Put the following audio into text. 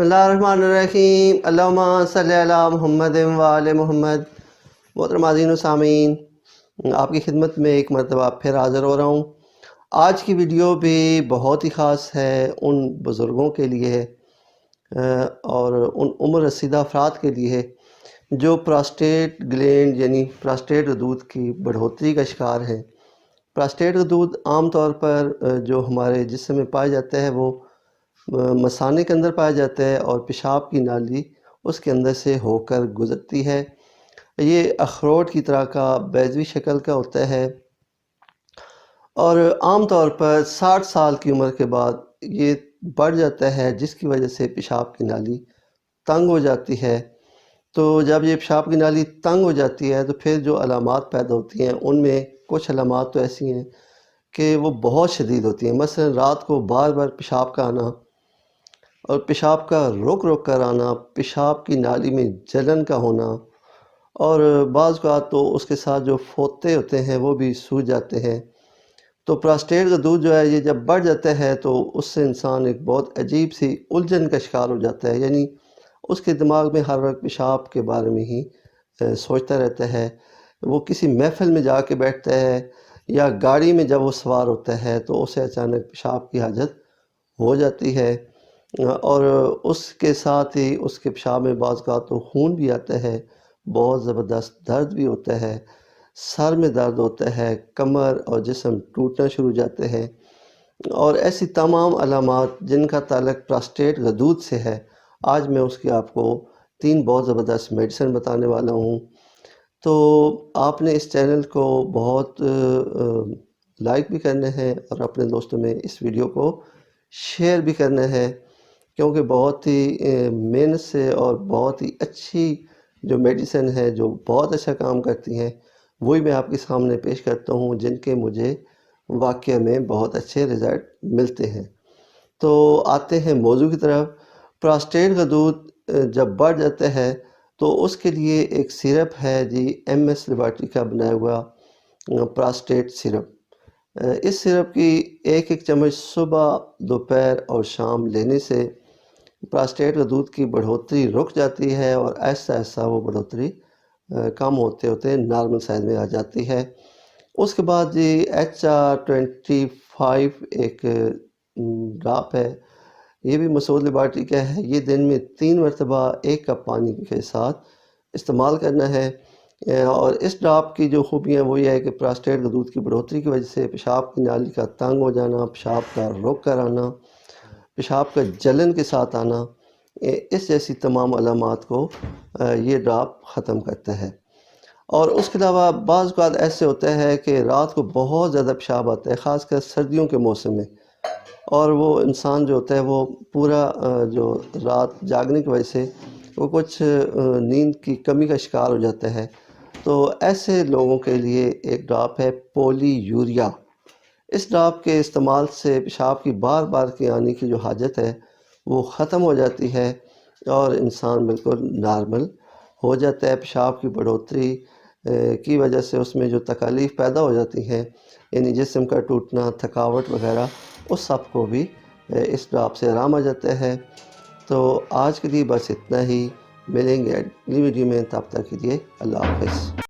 اللہ الرحمن الرحیم، اللہم صلی علی محمد وآل محمد۔ محترم ناظرین و سامعین، آپ کی خدمت میں ایک مرتبہ پھر حاضر ہو رہا ہوں۔ آج کی ویڈیو بھی بہت ہی خاص ہے ان بزرگوں کے لیے اور ان عمر رسیدہ افراد کے لیے جو پراسٹیٹ گلینڈ یعنی پراسٹیٹ غدود کی بڑھوتری کا شکار ہیں۔ پراسٹیٹ غدود عام طور پر جو ہمارے جسم میں پائے جاتے ہیں وہ مثانے کے اندر پایا جاتا ہے اور پیشاب کی نالی اس کے اندر سے ہو کر گزرتی ہے۔ یہ اخروٹ کی طرح کا بیضوی شکل کا ہوتا ہے اور عام طور پر 60 سال کی عمر کے بعد یہ بڑھ جاتا ہے، جس کی وجہ سے پیشاب کی نالی تنگ ہو جاتی ہے۔ تو جب یہ پیشاب کی نالی تنگ ہو جاتی ہے تو پھر جو علامات پیدا ہوتی ہیں ان میں کچھ علامات تو ایسی ہیں کہ وہ بہت شدید ہوتی ہیں۔ مثلا رات کو بار بار پیشاب کا آنا اور پیشاب کا رک رک کر آنا، پیشاب کی نالی میں جلن کا ہونا، اور بعض اوقات تو اس کے ساتھ جو فوطے ہوتے ہیں وہ بھی سوج جاتے ہیں۔ تو پراسٹیٹ غدود جو ہے یہ جب بڑھ جاتا ہے تو اس سے انسان ایک بہت عجیب سی الجھن کا شکار ہو جاتا ہے، یعنی اس کے دماغ میں ہر وقت پیشاب کے بارے میں ہی سوچتا رہتا ہے۔ وہ کسی محفل میں جا کے بیٹھتا ہے یا گاڑی میں جب وہ سوار ہوتا ہے تو اسے اچانک پیشاب کی حاجت ہو جاتی ہے، اور اس کے ساتھ ہی اس کے پیشاب میں بعض اوقات تو خون بھی آتا ہے، بہت زبردست درد بھی ہوتا ہے، سر میں درد ہوتا ہے، کمر اور جسم ٹوٹنا شروع ہو جاتے ہیں، اور ایسی تمام علامات جن کا تعلق پراسٹیٹ غدود سے ہے۔ آج میں اس کی آپ کو 3 بہت زبردست میڈیسن بتانے والا ہوں۔ تو آپ نے اس چینل کو بہت لائک بھی کرنا ہے اور اپنے دوستوں میں اس ویڈیو کو شیئر بھی کرنا ہے، کیونکہ بہت ہی محنت سے اور بہت ہی اچھی جو میڈیسن ہے جو بہت اچھا کام کرتی ہیں وہی میں آپ کے سامنے پیش کرتا ہوں، جن کے مجھے واقعہ میں بہت اچھے رزلٹ ملتے ہیں۔ تو آتے ہیں موضوع کی طرف۔ پراسٹیٹ غدود جب بڑھ جاتا ہے تو اس کے لیے ایک سیرپ ہے جی، MS لیبارٹری کا بنایا ہوا پراسٹیٹ سیرپ۔ اس سیرپ کی ایک چمچ صبح، دوپہر اور شام لینے سے پراسٹیٹ غدود کی بڑھوتری رک جاتی ہے اور ایسا ایسا وہ بڑھوتری کم ہوتے ہوتے نارمل سائز میں آ جاتی ہے۔ اس کے بعد جی HR25 ایک ڈراپ ہے، یہ بھی مسعود لیبارٹری کا ہے۔ یہ دن میں 3 مرتبہ 1 کپ پانی کے ساتھ استعمال کرنا ہے، اور اس ڈراپ کی جو خوبیاں وہ یہ ہے کہ پراسٹیٹ غدود کی بڑھوتری کی وجہ سے پیشاب کی نالی کا تنگ ہو جانا، پیشاب کا رک کر آنا، پیشاب کا جلن کے ساتھ آنا، اس جیسی تمام علامات کو یہ ڈراپ ختم کرتا ہے۔ اور اس کے علاوہ بعض اوقات ایسے ہوتا ہے کہ رات کو بہت زیادہ پیشاب آتا ہے، خاص کر سردیوں کے موسم میں، اور وہ انسان جو ہوتا ہے وہ پورا جو رات جاگنے کی وجہ سے وہ کچھ نیند کی کمی کا شکار ہو جاتا ہے۔ تو ایسے لوگوں کے لیے ایک ڈراپ ہے پولی یوریا۔ اس ڈراپ کے استعمال سے پیشاب کی بار بار کے آنے کی جو حاجت ہے وہ ختم ہو جاتی ہے اور انسان بالکل نارمل ہو جاتا ہے۔ پیشاب کی بڑھوتری کی وجہ سے اس میں جو تکالیف پیدا ہو جاتی ہیں، یعنی جسم کا ٹوٹنا، تھکاوٹ وغیرہ، اس سب کو بھی اس ڈراپ سے آرام آ جاتا ہے۔ تو آج کے لیے بس اتنا ہی، ملیں گے اگلی ویڈیو میں، تب تک کے لیے اللہ حافظ۔